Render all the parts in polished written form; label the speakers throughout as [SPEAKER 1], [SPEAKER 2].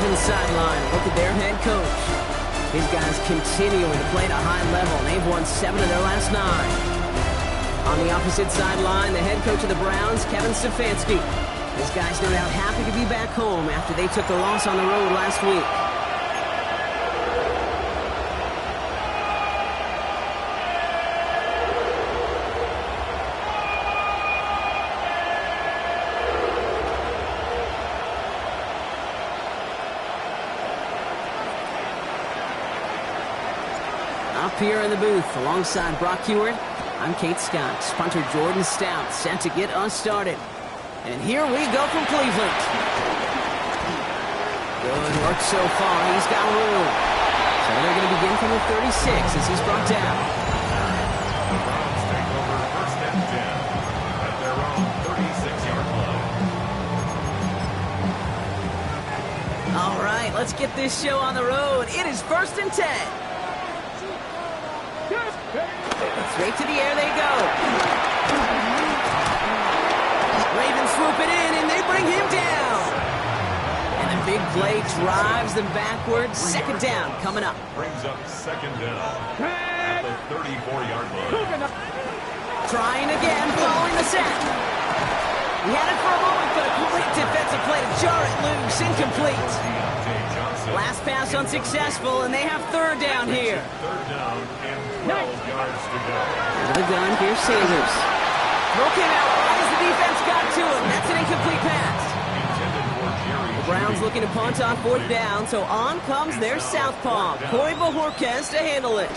[SPEAKER 1] Ravens sideline. Look at their head coach. His guys continuing to play at a high level. They've won 7 of their last 9. On the opposite sideline, the head coach of the Browns, Kevin Stefanski. His guys no doubt happy to be back home after they took the loss on the road last week. Up here in the booth, alongside Brock Heward, I'm Kate Scott. Punter Jordan Stout set to get us started. And here we go from Cleveland. Good work so far. He's got room. So they're going to begin from the 36 as he's brought down.
[SPEAKER 2] The Browns take over first and 10 at their own 36-yard line.
[SPEAKER 1] All right, let's get this show on the road. It is first and 10. Straight to the air they go. Ravens swoop it in, and they bring him down. And a big play drives them backwards. Second down coming up.
[SPEAKER 2] Brings up second down at the 34-yard line.
[SPEAKER 1] Trying again, following the set. He had it for a moment, but a great defensive play to jar it loose. Incomplete. Last pass unsuccessful, and they have third down here.
[SPEAKER 2] Third down and 12 yards to go.
[SPEAKER 1] Out of the gun, here's Sanders. Throw came out right as the defense got to him. That's an incomplete pass. The Browns looking to punt on fourth down, so on comes their southpaw, Corey Bojorquez, to handle it.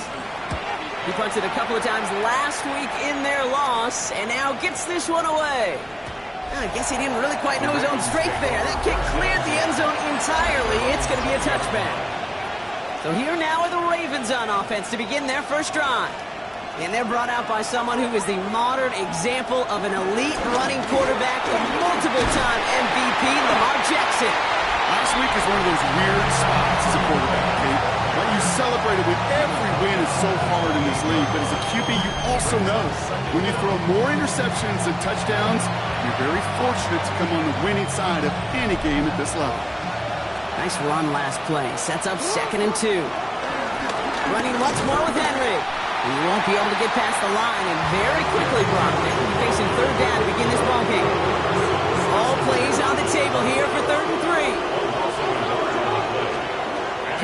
[SPEAKER 1] He punted a couple of times last week in their loss, and now gets this one away. I guess he didn't really quite know his own strength there. That kick cleared the end zone entirely. It's going to be a touchback. So here now are the Ravens on offense to begin their first drive. And they're brought out by someone who is the modern example of an elite running quarterback, the multiple-time MVP, Lamar Jackson.
[SPEAKER 3] Last week is one of those weird spots as a quarterback, Kate. Like you celebrated with every win so hard in this league, but as a QB, you also know when you throw more interceptions than touchdowns, you're very fortunate to come on the winning side of any game at this level.
[SPEAKER 1] Nice run last play. Sets up second and 2. Running once more with Henry. He won't be able to get past the line, and very quickly, Brock, they will be facing third down to begin this ball game. All plays on the table here for third and 3.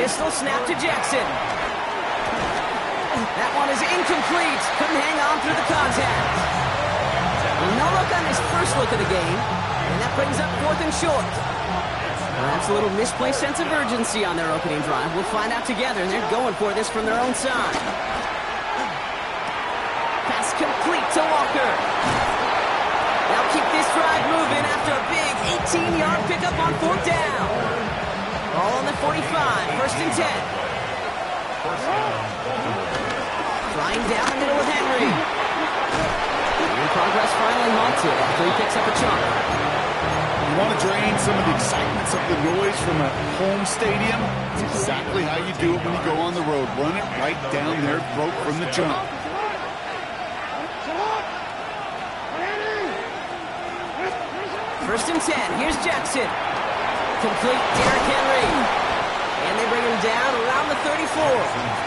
[SPEAKER 1] Pistol snap to Jackson. That one is incomplete. Couldn't hang on through the contact. No look on his first look of the game, and that brings up fourth and short. Perhaps a little misplaced sense of urgency on their opening drive. We'll find out together, and they're going for this from their own side. Pass complete to Walker. Now keep this drive moving after a big 18-yard pickup on fourth down. All on the 45, first and 10. Flying down the middle with Henry. Progress finally halted after he picks up a chunk.
[SPEAKER 3] You want to drain some of the excitement, some of the noise from a home stadium? It's exactly how you do it when you go on the road. Run it right down their throat from the jump.
[SPEAKER 1] First and 10. Here's Jackson. Complete Derrick Henry. And they bring him down around the 34.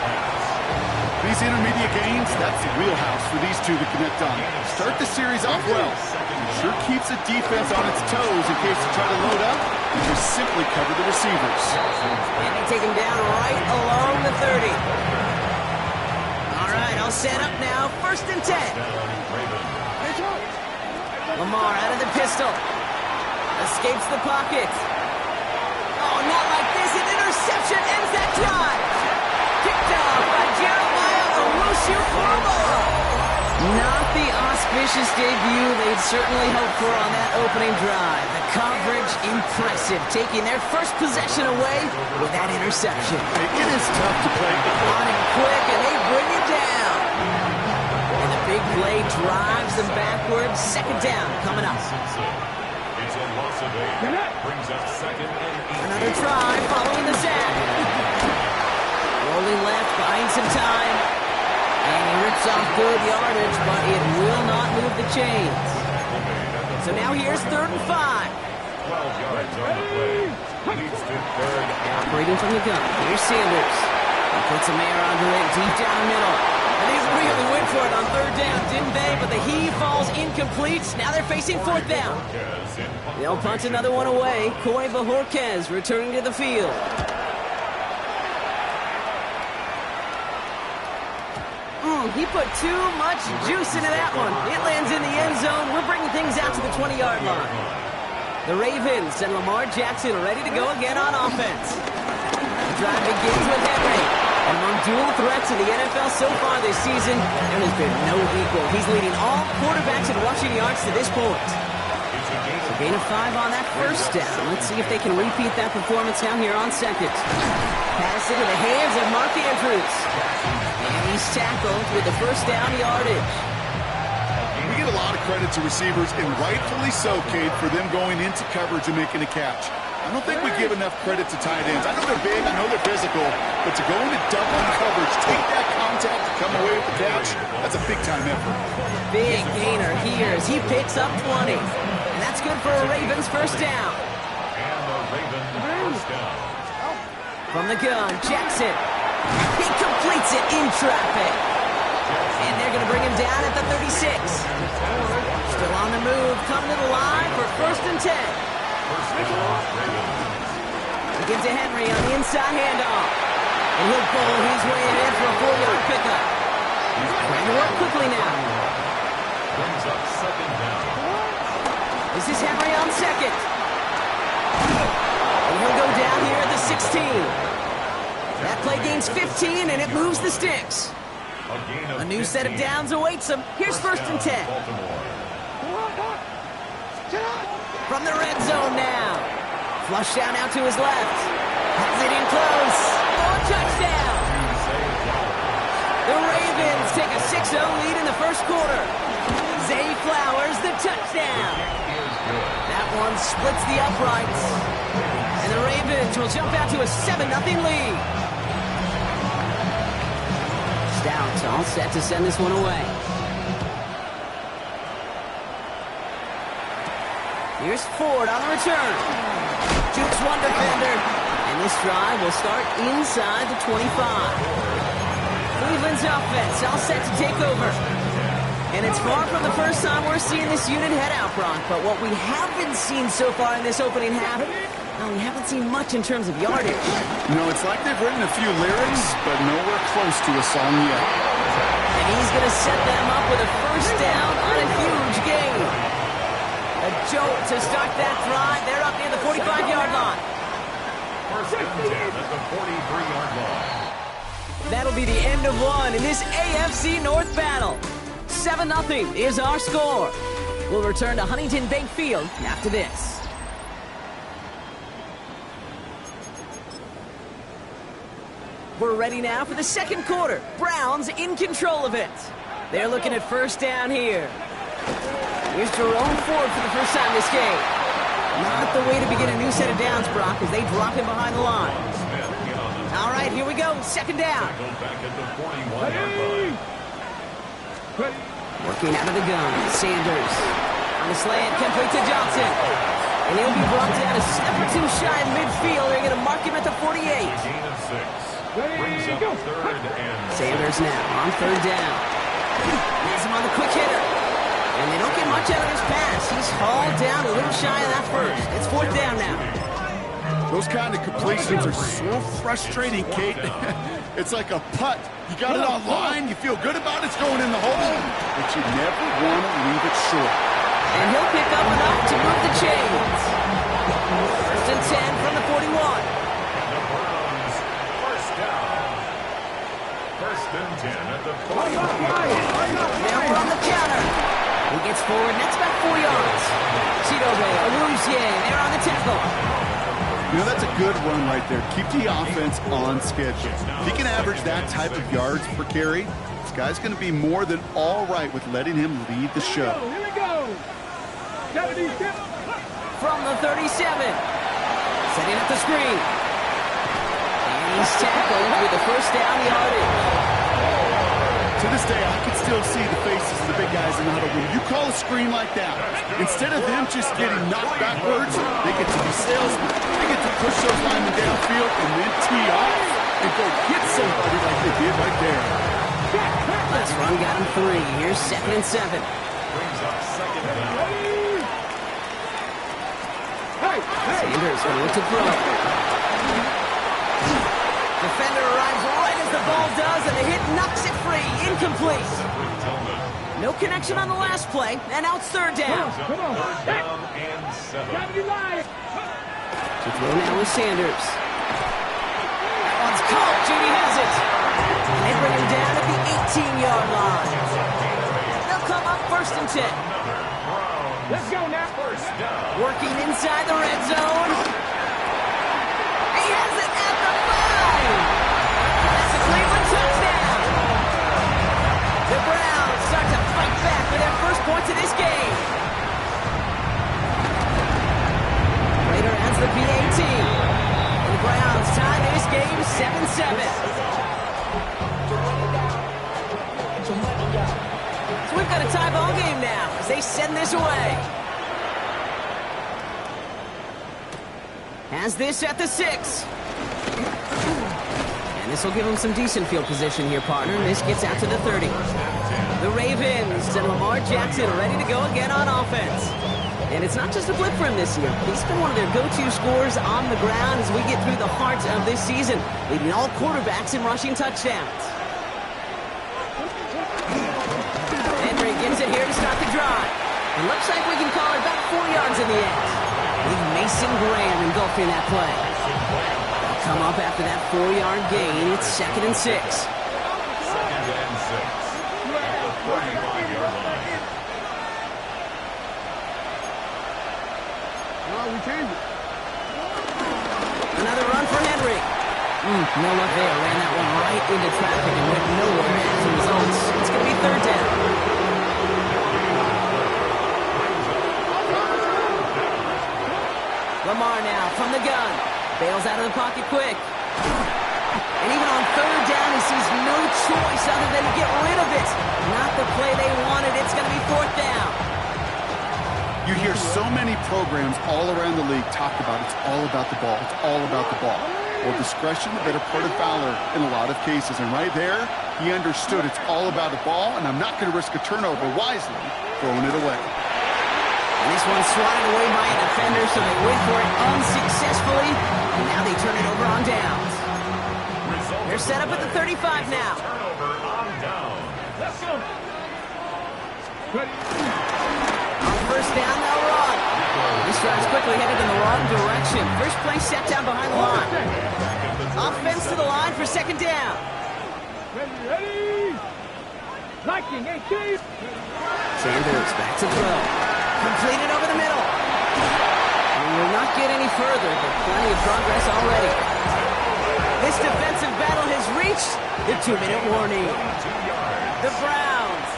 [SPEAKER 3] These intermediate gains, that's the wheelhouse for these two to connect on. Start the series off well. It sure keeps the defense on its toes in case they try to load up and just simply cover the receivers.
[SPEAKER 1] And they take him down right along the 30. All right, all set up now. First and 10. Lamar out of the pistol. Escapes the pocket. Oh, not like this. An interception ends that drive. Picked off by Jeremiah Owusu-Koramoah. Not the auspicious debut they'd certainly hoped for on that opening drive. The coverage impressive, taking their first possession away with that interception.
[SPEAKER 3] It is tough to play.
[SPEAKER 1] On and quick, and they bring it down. And the big play drives them backwards. Second down coming up.
[SPEAKER 2] It's a loss of 8. Brings up second and 8.
[SPEAKER 1] Another try following the sack. Rolling left, buying some time. And he rips off good yardage, but it will not move the chains. So now here's third and 5.
[SPEAKER 2] 12 yards on the play. Leads to third and
[SPEAKER 1] Operating from the gun. Here's Sanders. He puts a man under it deep down the middle. And they really went for it on third down, didn't they? But the heave falls incomplete. Now they're facing fourth down.
[SPEAKER 2] Bojorquez in punt
[SPEAKER 1] They'll punt another one away. Corey Bojorquez returning to the field. He put too much juice into that one. It lands in the end zone. We're bringing things out to the 20-yard line. The Ravens and Lamar Jackson ready to go again on offense. The drive begins with Henry. And among dual threats in the NFL so far this season, there has been no equal. He's leading all quarterbacks in rushing yards to this point. So gain of 5 on that first down. Let's see if they can repeat that performance now here on second. Pass into the hands of Mark Andrews. And he's tackled with the first down yardage.
[SPEAKER 3] We get a lot of credit to receivers, and rightfully so, Cade, for them going into coverage and making a catch. I don't think we give enough credit to tight ends. I know they're big, I know they're physical, but to go into double coverage, take that contact, and come away with the catch, that's a big-time effort.
[SPEAKER 1] Big gainer here as he picks up 20. And that's good for a Ravens first down.
[SPEAKER 2] and the Ravens first down.
[SPEAKER 1] From the gun, Jackson. He completes it in traffic. And they're going to bring him down at the 36. Still on the move, coming to the line for first and 10.
[SPEAKER 2] First down, Ravens.
[SPEAKER 1] Again to Henry on the inside handoff. And he'll bowl his way in for a 4-yard pickup. He's trying to work quickly now.
[SPEAKER 2] Brings up second down.
[SPEAKER 1] This is Henry on second. And he'll go down here at the 16. That play gains 15, and it moves the sticks. A new set of downs awaits him. Here's first and 10. From the red zone now. Flush down out to his left. Has it in close. For a touchdown. The Ravens take a 6-0 lead in the first quarter. Zay Flowers, the touchdown. That one splits the uprights. And the Ravens will jump out to a 7-0 lead. Stout all set to send this one away. Here's Ford on the return. Jukes one defender. And this drive will start inside the 25. Cleveland's offense all set to take over. And it's far from the first time we're seeing this unit head out front. But what we haven't seen so far in this opening half, we haven't seen much in terms of yardage.
[SPEAKER 3] You know, it's like they've written a few lyrics, but nowhere close to a song yet.
[SPEAKER 1] And he's going to set them up with a first down on a huge gain. A jolt to start that drive. They're up near the 45-yard line.
[SPEAKER 2] First and 10 at the 43-yard line.
[SPEAKER 1] That'll be the end of one in this AFC North battle. 7-0 is our score. We'll return to Huntington Bank Field after this. We're ready now for the second quarter. Browns in control of it. They're looking at first down here. Here's Jerome Ford for the first time this game. Not the way to begin a new set of downs, Brock, as they drop him behind the line. All right, here we go. Second down.
[SPEAKER 2] Back at the 41-yard line.
[SPEAKER 1] Working out of the gun. Sanders. On the slant, complete to Johnson. And he'll be brought down a step or two shy of midfield. They're going to mark him at the 48.
[SPEAKER 2] Gain of 6. Brings up third and
[SPEAKER 1] Sanders now on third down. Has him on the quick hitter. And they don't get much out of this pass. He's hauled down a little shy of that first. It's fourth down now.
[SPEAKER 3] Those kind of completions are so frustrating, Kate. It's like a putt. You got it on line, you feel good about it, it's going in the hole, but you never want to leave it short.
[SPEAKER 1] And he'll pick up enough to move the chains. First and 10 from the 41.
[SPEAKER 2] the Browns first down. First and 10 at the 41.
[SPEAKER 1] Now we're on the counter. He gets forward, and that's about 4 yards. Chidobe, Awuzie, they're on the tackle.
[SPEAKER 3] You know, that's a good run right there. Keep the offense on schedule. If he can average that type of yards per carry, this guy's going to be more than all right with letting him lead the show.
[SPEAKER 4] Here we go.
[SPEAKER 1] From the 37. Setting up the screen. And he's tackled with the first down yardage.
[SPEAKER 3] To this day, I can still see the faces of the big guys in the huddle. When you call a screen like that, instead of them just getting knocked backwards, they get to be salesmen. They get to push those linemen downfield and then tee off and go get somebody like they did right there.
[SPEAKER 1] Last run got him 3. Here's 2nd and 7.
[SPEAKER 2] Brings up second down.
[SPEAKER 1] Sanders going to look to throw. Defender arrives right as the ball does, and the hit knocks it free. Incomplete. No connection on the last play, and now it's 3rd down.
[SPEAKER 2] Third down and 7.
[SPEAKER 1] To throw now with Sanders. That one's caught. Judy has it. And they bring him down at the 18-yard line. They'll come up 1st and 10.
[SPEAKER 2] Let's go now. First down.
[SPEAKER 1] Working inside the red zone. He has it at the 5. That's a Cleveland touchdown. The Browns start to fight back for their first points of this game. Later adds the PAT. The Browns tie this game 7-7. So we've got a tie ball game now as they send this away. Has this at the 6. And this will give him some decent field position here, partner. And this gets out to the 30. The Ravens and Lamar Jackson ready to go again on offense. And it's not just a blip for him this year. He's been one of their go-to scorers on the ground as we get through the heart of this season, leading all quarterbacks in rushing touchdowns. Henry gets it here to start the drive. It looks like we can call it about 4 yards in the end. With Mason Graham engulfing that play. They'll come up after that 4-yard gain. It's 2nd and 6.
[SPEAKER 2] 2nd and 6. At the 45-yard line.
[SPEAKER 1] Another run for Henry. No luck there. Ran that one right into traffic and went nowhere as a result. It's going to be 3rd down. Lamar now from the gun. Bails out of the pocket quick. And even on 3rd down, he sees no choice other than to get rid of it. Not the play they wanted. It's going to be 4th down.
[SPEAKER 3] You hear so many programs all around the league talk about it's all about the ball. It's all about the ball. Well, discretion, the better part of valor in a lot of cases. And right there, he understood it's all about the ball, and I'm not going to risk a turnover wisely, throwing it away.
[SPEAKER 1] And this one's swatted away by a defender, so they wait for it unsuccessfully. And now they turn it over on downs. They're set up at the 35 now.
[SPEAKER 2] Turnover on down. Let's go.
[SPEAKER 1] On 1st down, they'll run. This drive's quickly headed in the wrong direction. First play set down behind the line. Offense to the line for 2nd down.
[SPEAKER 4] Ready! Liking,
[SPEAKER 1] Sanders back to throw. Completed over the middle. And will not get any further, but plenty of progress already. This defensive battle has reached the 2-minute warning. The Browns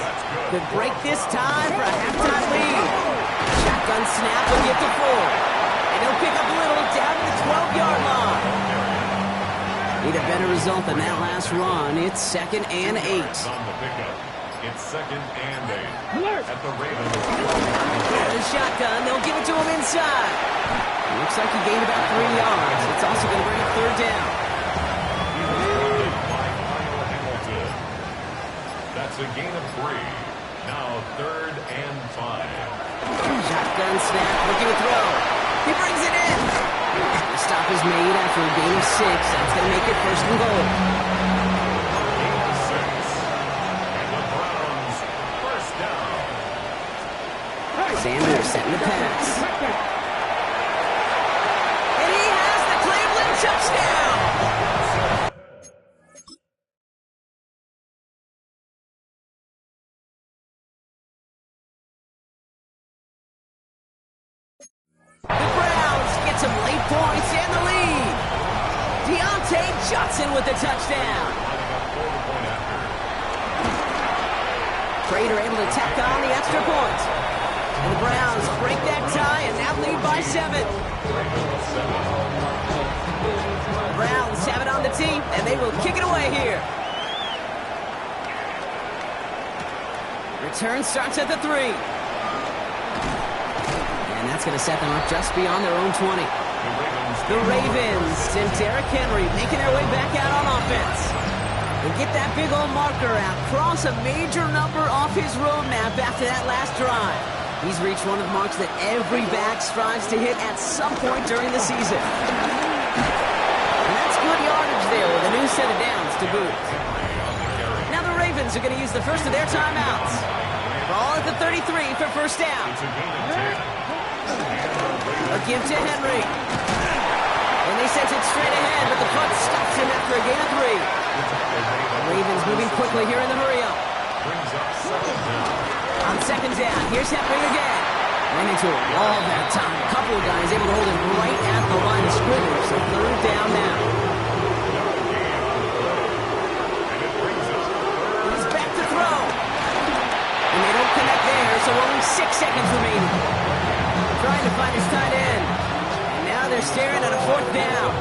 [SPEAKER 1] could break this tie for a halftime lead. Shotgun snap will get to 4. And he'll pick up a little down to the 12-yard line. Need a better result than that last run. It's 2nd and 8.
[SPEAKER 2] On the pickup. It's 2nd and 8. At the Ravens.
[SPEAKER 1] The shotgun, they'll give it to him inside. Looks like he gained about 3 yards. It's also going to bring up 3rd down.
[SPEAKER 2] By Kyle Hamilton. That's a gain of 3. Now 3rd and 5.
[SPEAKER 1] Shotgun snap, looking to throw. He brings it in. The stop is made after a gain of 6. That's going to make it 1st and goal.
[SPEAKER 2] Gain of 6. And the Browns, 1st down.
[SPEAKER 1] Sanders setting the pass. And he has the Cleveland touchdown. The Browns get some late points and the lead. Deontay Johnson with the touchdown. Prater able to tack on the extra point. And the Browns break that tie and now lead by 7. The Browns have it on the team, and they will kick it away here. Return starts at the 3. And that's going to set them up just beyond their own 20.
[SPEAKER 2] The Ravens
[SPEAKER 1] The Ravens and Derrick Henry making their way back out on offense. And get that big old marker out. Cross a major number off his roadmap after that last drive. He's reached one of the marks that every back strives to hit at some point during the season. And that's good yardage there with a new set of downs to boot. Now the Ravens are going to use the first of their timeouts. Ball at the 33 for first down. A give to Henry. And they sent it straight ahead, but the punt stops him after a gain of 3. Ravens moving quickly here in the hurry-up. On second down, here's Henry again. Ran into a wall that time. A couple of guys able to hold him right at the line of scrimmage. So third down now. He's back to throw. And they don't connect there, so only 6 seconds remaining. Trying to find his tight end. And now they're staring at a fourth down.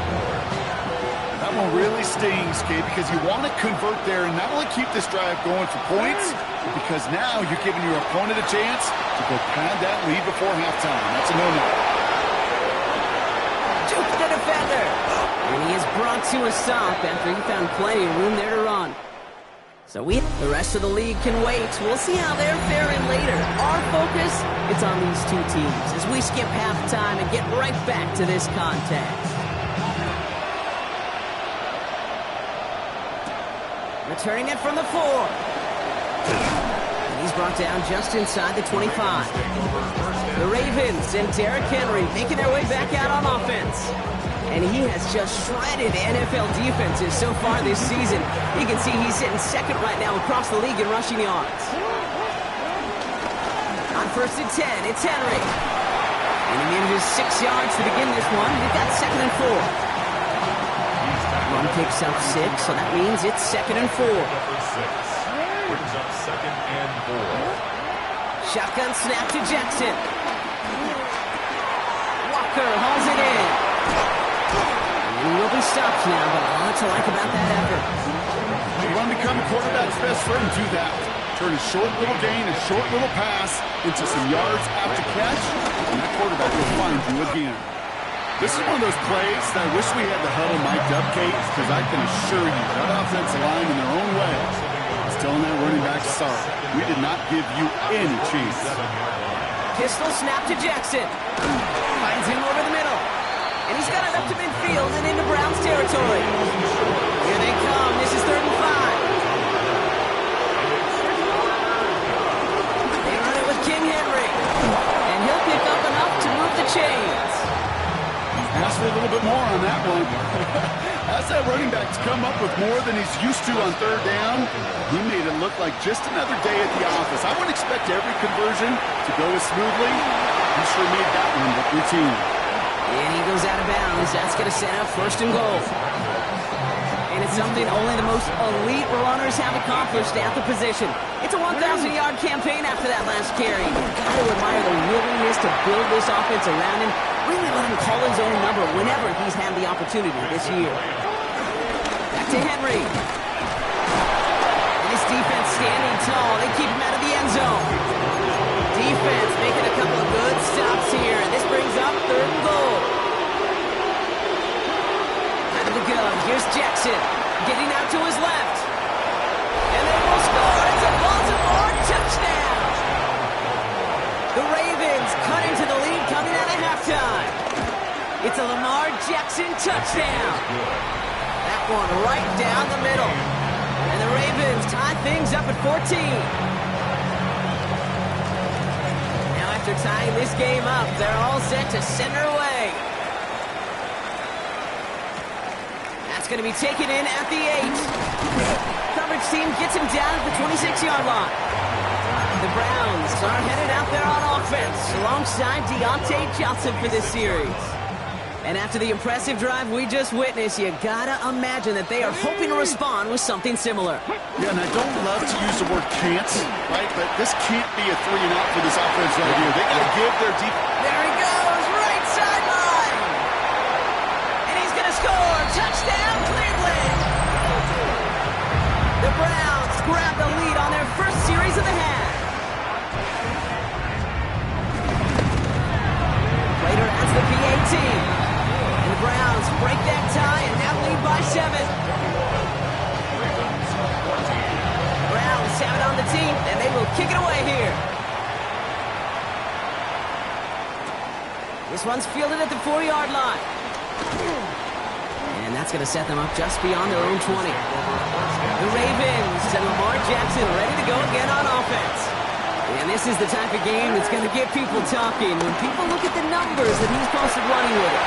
[SPEAKER 3] That one really stings, Kate, because you want to convert there and not only keep this drive going for points, but because now you're giving your opponent a chance to go pad that lead before halftime. That's a no-no.
[SPEAKER 1] Juke the defender. And he is brought to a stop after he found plenty of room there to run. So the rest of the league can wait. We'll see how they're faring later. Our focus, it's on these two teams as we skip halftime and get right back to this contest. Returning it from the 4. And he's brought down just inside the 25. The Ravens and Derrick Henry making their way back out on offense. And he has just shredded NFL defenses so far this season. You can see he's sitting second right now across the league in rushing yards. On first and 10, it's Henry. And he manages 6 yards to begin this one. We've got second and 4. Run picks up 6, so that means it's second and 4.
[SPEAKER 2] Brings up second and 4.
[SPEAKER 1] Shotgun snap to Jackson. Walker hauls it in. And he will be stopped now, but a lot to like about that effort.
[SPEAKER 3] You want to become a quarterback's best friend, do that. Turn a short little gain, a short little pass into some yards after catch, and that quarterback will find you again. This is one of those plays that I wish we had the huddle mic'd up, Kate, because I can assure you that offensive line in their own way is telling that running back, sorry, we did not give you any chance.
[SPEAKER 1] Pistol snap to Jackson. Finds him over the middle. And he's got it up to midfield and into Browns territory. Here they come. This is 3rd and 5. They run it with King Henry. And he'll pick up enough to move the chains.
[SPEAKER 3] Ask for a little bit more on that one. As that running back's come up with more than he's used to on 3rd down, he made it look like just another day at the office. I wouldn't expect every conversion to go as smoothly. He sure made that one look routine.
[SPEAKER 1] And he goes out of bounds. That's going to set up 1st and goal. And it's something only the most elite runners have accomplished at the position. It's a 1,000-yard campaign after that last carry. You've got to admire the willingness to build this offense around him. Really let him call his own number whenever he's had the opportunity this year. Back to Henry. And his defense standing tall. They keep him out of the end zone. Defense making a couple of good stops here. And this brings up 3rd and goal. Out of the gun. Here's Jackson. Getting out to his left. And they will score. It's a Baltimore touchdown. The Ravens cut into the lead coming out of halftime. It's a Lamar Jackson touchdown. That one right down the middle. And the Ravens tie things up at 14. Now after tying this game up, they're all set to send her away. That's going to be taken in at the 8. Coverage team gets him down at the 26-yard line. The Browns are headed out there on offense alongside Deontay Johnson for this series. And after the impressive drive we just witnessed, you gotta imagine that they are hoping to respond with something similar.
[SPEAKER 3] Yeah, and I don't love to use the word can't, right? But this can't be a 3 and out for this offense right here. They gotta give their deep.
[SPEAKER 1] There he goes, right sideline. And he's gonna score. Touchdown, Cleveland. The Browns grab the lead on their first series of the half. Later as the PAT. And the Browns This one's fielded at the 4-yard line. And that's going to set them up just beyond their own 20. The Ravens and Lamar Jackson ready to go again on offense. And this is the type of game that's going to get people talking when people look at the numbers that he's posted running with it.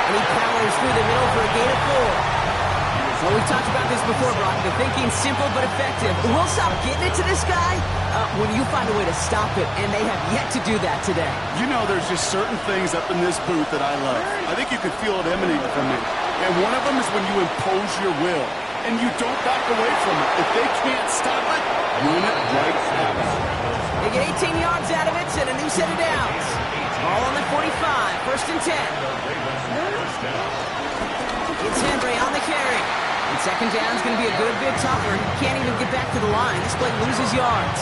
[SPEAKER 1] And he powers through the middle for a gain of 4. Well, we've talked about this before, Brock. The thinking's simple but effective. We'll stop getting it to this guy when you find a way to stop it, and they have yet to do that today.
[SPEAKER 3] You know, there's just certain things up in this booth that I love. I think you can feel it emanate from me. And one of them is when you impose your will, and you don't back away from it. If they can't stop it, run it right out.
[SPEAKER 1] They get 18 yards out of it and a new set of downs. All on the 45, 1st and 10. It's Henry on the carry. And 2nd down's going to be a good bit tougher. He can't even get back to the line. This play loses yards.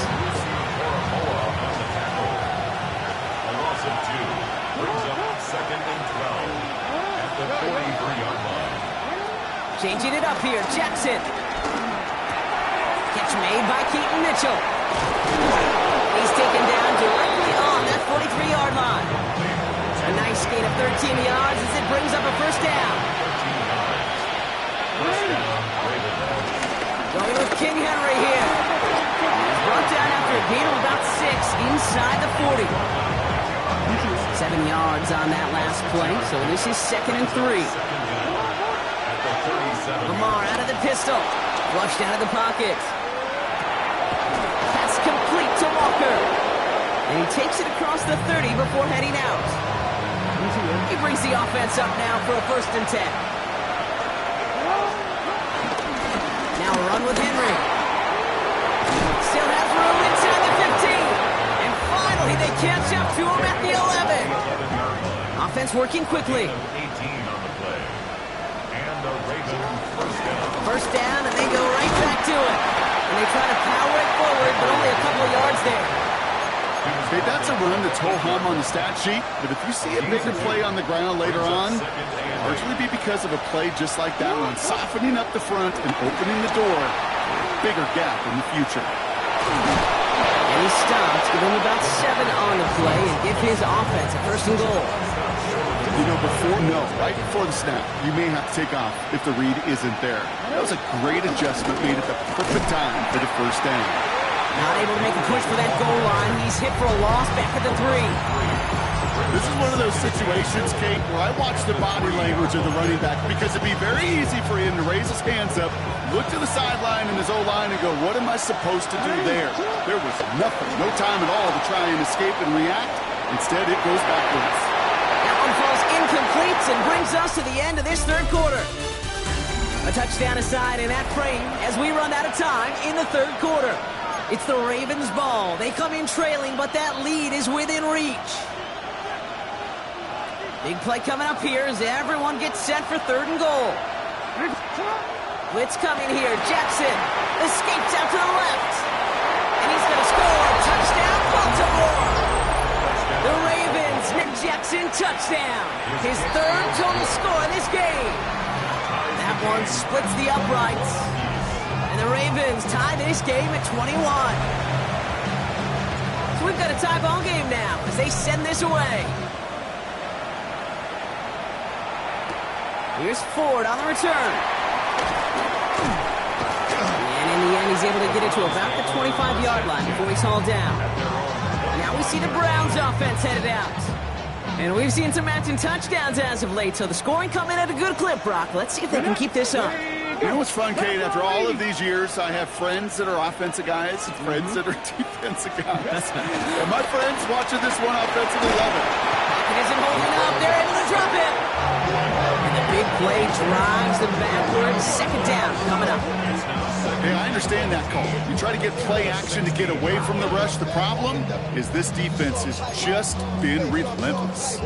[SPEAKER 2] A loss of 2 brings up 2nd and 12 at the 43-yard line.
[SPEAKER 1] Changing it up here, Jackson. Catch made by Keaton Mitchell. He's taken down directly on that 43-yard line. A nice gain of 13 yards as it brings up a 1st down. Going with King Henry here. He's brought down after a gain of about 6 inside the 40. 7 yards on that last play, so this is 2nd and 3. Lamar out of the pistol. Flushed out of the pocket. Pass complete to Walker. And he takes it across the 30 before heading out. He brings the offense up now for a 1st and 10. Now a run with Henry. Still has room inside the 15. And finally they catch up to him at the 11. Offense working quickly.
[SPEAKER 2] 18 on the play. And the Ravens 1st down.
[SPEAKER 1] 1st down, and they go right back to it. And they try to power it forward, but only a couple of yards there.
[SPEAKER 3] Okay, that's a run that's ho-hum on the stat sheet, but if you see a bigger play on the ground later on, largely be because of a play just like that one, softening up the front and opening the door, bigger gap in the future.
[SPEAKER 1] And he stops, give him about 7 on the play, and give his offense a 1st and goal.
[SPEAKER 3] You know, right before the snap, you may have to take off if the read isn't there. That was a great adjustment made at the perfect time for the 1st down.
[SPEAKER 1] Not able to make a push for that goal line. He's hit for a loss back at the 3.
[SPEAKER 3] This is one of those situations, Kate, where I watch the body language of the running back because it'd be very easy for him to raise his hands up, look to the sideline in his O-line and go, what am I supposed to do there? There was nothing, no time at all to try and escape and react. Instead, it goes backwards.
[SPEAKER 1] That one falls incomplete and brings us to the end of this 3rd quarter. A touchdown aside in that frame as we run out of time in the 3rd quarter. It's the Ravens' ball. They come in trailing, but that lead is within reach. Big play coming up here as everyone gets set for 3rd and goal. Blitz coming here. Jackson escapes out to the left. And he's going to score. Touchdown, Baltimore. The Ravens, Nick Jackson, touchdown. His 3rd total score in this game. That one splits the uprights. And the Ravens tie this game at 21. So we've got a tie ball game now as they send this away. Here's Ford on the return. And in the end, he's able to get it to about the 25-yard line before he's hauled down. Now we see the Browns offense headed out. And we've seen some matching touchdowns as of late, so the scoring coming at a good clip, Brock. Let's see if they can keep this up.
[SPEAKER 3] You know what's fun, Kate? After all of these years, I have friends that are offensive guys and friends that are defensive guys. And my friends watching this one offensively love it.
[SPEAKER 1] Pocket isn't holding up. They're able to drop it. And the big play drives them backwards. 2nd down coming up.
[SPEAKER 3] Hey, I understand that call. You try to get play action to get away from the rush. The problem is this defense has just been relentless.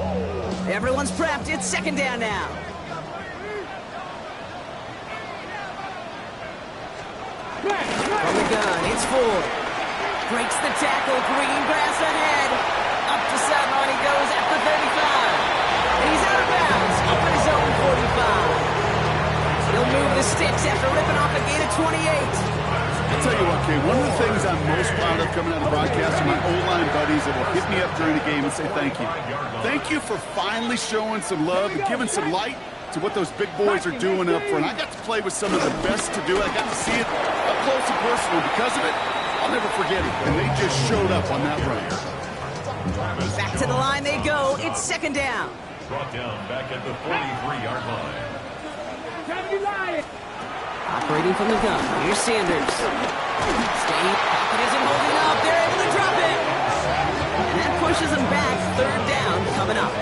[SPEAKER 1] Everyone's prepped. It's 2nd down now. From the gun, it's Ford. Breaks the tackle, green grass ahead. Up the sideline he goes at the 35. And he's out of bounds, up at his own 45. He'll move the sticks after ripping off a gain of 28.
[SPEAKER 3] I'll tell you what, Kate, one of the things I'm most proud of coming out of the broadcast are my O-line buddies that will hit me up during the game and say thank you. Thank you for finally showing some love and giving some light to what those big boys are doing up front. I got to play with some of the best to do it. I got to see it up close and personal. Because of it, I'll never forget it. And they just showed up on that run.
[SPEAKER 1] Back to the line they go. It's second down.
[SPEAKER 2] Brought down back at the 43-yard line.
[SPEAKER 1] Operating from the gun. Here's Sanders. State pocket isn't holding up. They're able to drop it. And that pushes them back. Third down coming up.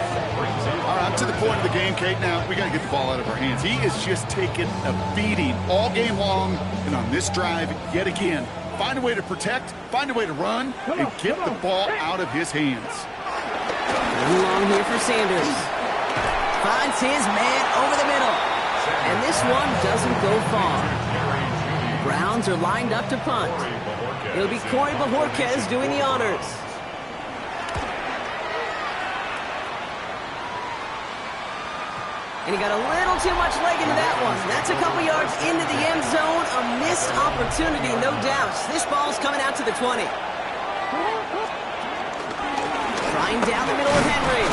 [SPEAKER 3] All right, to the point of the game, Kate. Now, we got to get the ball out of our hands. He is just taking a beating all game long. And on this drive, yet again, find a way to protect, find a way to run, and get the ball out of his hands.
[SPEAKER 1] Long here for Sanders. Finds his man over the middle. And this one doesn't go far. Browns are lined up to punt. It'll be Corey Bojorquez doing the honors. And he got a little too much leg into that one. That's a couple yards into the end zone. A missed opportunity, no doubt. This ball's coming out to the 20. Trying down the middle of Henry.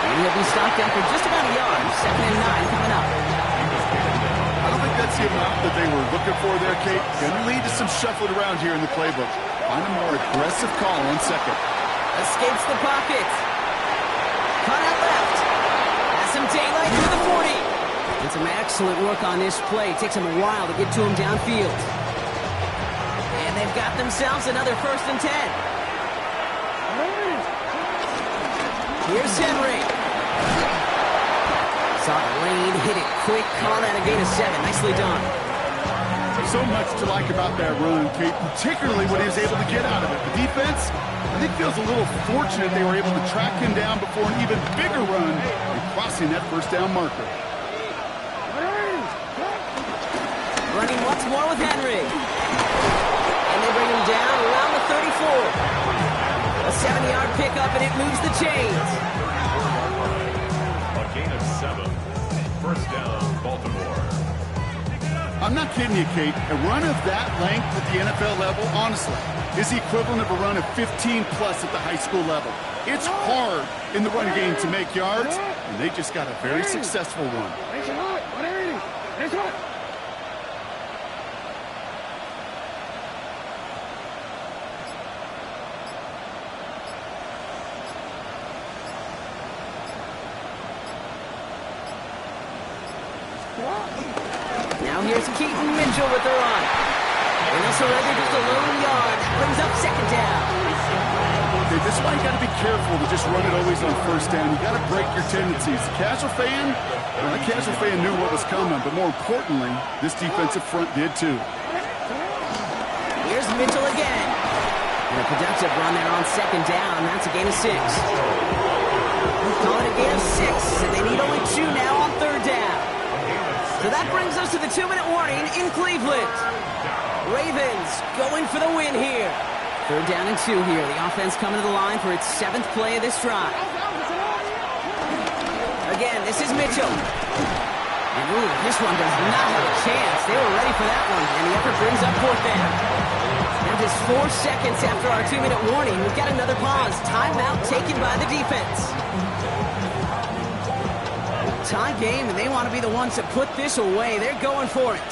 [SPEAKER 1] And he'll be stopped after just about a yard. 2nd and 9 coming up.
[SPEAKER 3] I don't think that's the amount that they were looking for there, Kate. Going to lead to some shuffling around here in the playbook. Find a more aggressive call on second.
[SPEAKER 1] Escapes the pocket. Cut out left. Has some daylight through the 40. And some excellent work on this play. It takes him a while to get to him downfield. And they've got themselves another 1st and 10. Here's Henry. Saw the lane, hit it quick, call that a gain of 7. Nicely done.
[SPEAKER 3] So much to like about that run, Kate, particularly what he was able to get out of it. The defense, I think, feels a little fortunate they were able to track him down before an even bigger run and crossing that 1st down marker.
[SPEAKER 1] Running once more with Henry. And they bring him down around the 34. A 7-yard pickup, and it moves the chains.
[SPEAKER 2] A gain of 7. 1st down, Baltimore.
[SPEAKER 3] I'm not kidding you, Kate. A run of that length at the NFL level, honestly, is the equivalent of a run of 15-plus at the high school level. It's hard in the run game to make yards, and they just got a very successful one.
[SPEAKER 1] Now here's Keaton Mitchell with the run. And they'll surrender just a lone yard. That brings up 2nd down.
[SPEAKER 3] Okay, this is why you got to be careful to just run it always on 1st down. You got to break your tendencies. The casual fan, well, the casual fan knew what was coming, but more importantly, this defensive front did too.
[SPEAKER 1] Here's Mitchell again. And a productive run there on 2nd down. That's a gain of 6. Calling a gain of 6, and they need only 2 now on 3rd down. So that brings us to the 2-minute warning in Cleveland. Ravens going for the win here. 3rd down and 2 here. The offense coming to the line for its 7th play of this drive. Again, this is Mitchell. And ooh, this one does not have a chance. They were ready for that one, and the effort brings up 4th down. Now just 4 seconds after our 2-minute warning, we've got another pause. Timeout taken by the defense. Tie game, and they want to be the ones that put this away. They're going for it.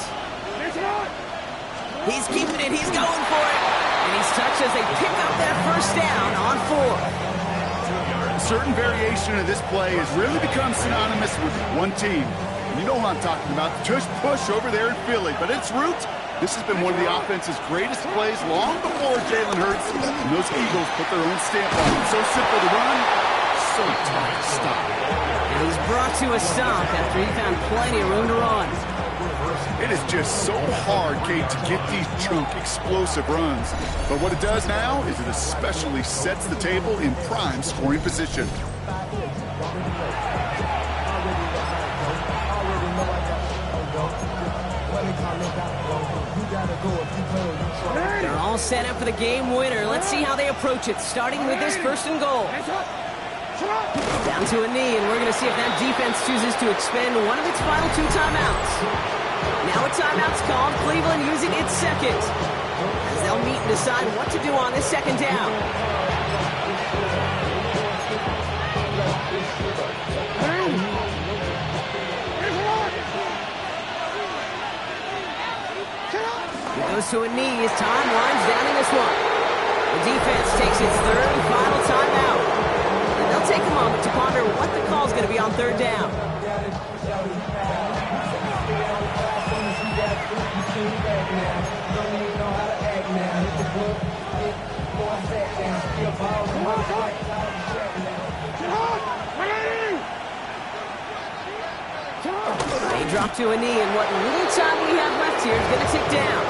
[SPEAKER 1] He's keeping it. He's going for it. And he's touched as they pick up that 1st down on 4.
[SPEAKER 3] A certain variation of this play has really become synonymous with one team. And you know who I'm talking about. The tush push over there in Philly. But its roots, this has been one of the offense's greatest plays long before Jalen Hurts and those Eagles put their own stamp on it. So simple to run, so tough to stop.
[SPEAKER 1] And he's brought to a stop after he found plenty of room to run.
[SPEAKER 3] It is just so hard, Kate, to get these chunk, explosive runs. But what it does now is it especially sets the table in prime scoring position.
[SPEAKER 1] They're all set up for the game winner. Let's see how they approach it, starting with this 1st and goal. Down to a knee, and we're going to see if that defense chooses to expend one of its final 2 timeouts. Now a timeout's called. Cleveland using its second, as they'll meet and decide what to do on this second down. He goes to a knee as time winds down in this one. The defense takes its third and final timeout. And they'll take a moment to ponder what the call's going to be on third down. They drop to a knee, and what little time we have left here is going to tick down.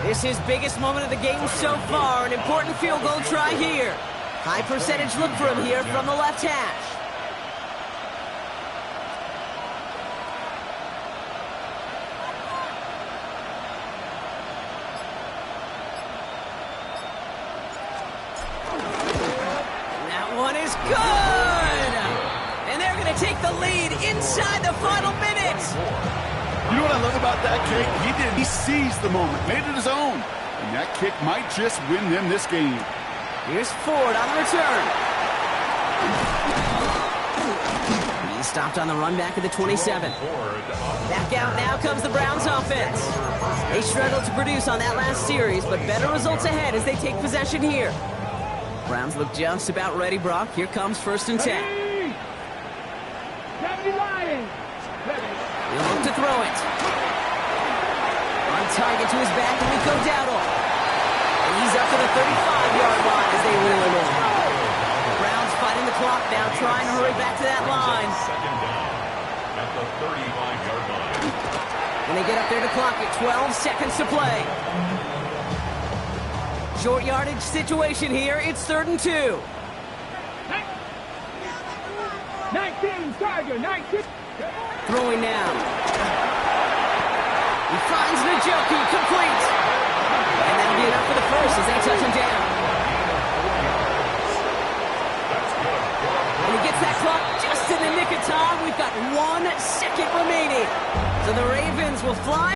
[SPEAKER 1] This is biggest moment of the game so far. An important field goal try here. High percentage look for him here from the left hash. That one is good! And they're going to take the lead inside the final minutes.
[SPEAKER 3] You know what I love about that kick? He seized the moment, made it his own. And that kick might just win them this game.
[SPEAKER 1] Here's Ford on the return. He's stopped on the run back at the 27. Back out now comes the Browns offense. They struggled to produce on that last series, but better results ahead as they take possession here. Browns look just about ready, Brock. Here comes 1st and 10. He'll look to throw it. On target to his back, Rico Dowdle. And he's up to the 35-yard line as they reel him in. The Browns fighting the clock now, trying to hurry back to that line.
[SPEAKER 2] Second down at the 35-yard line.
[SPEAKER 1] And they get up there to clock it, 12 seconds to play. Short yardage situation here. It's 3rd and 2.
[SPEAKER 4] 19, Tiger, 19.
[SPEAKER 1] Throwing now. He finds Njoku, complete. And that'll be enough for the first as they touch him down. And he gets that clock just in the nick of time. We've got 1 second remaining. So the Ravens will fly.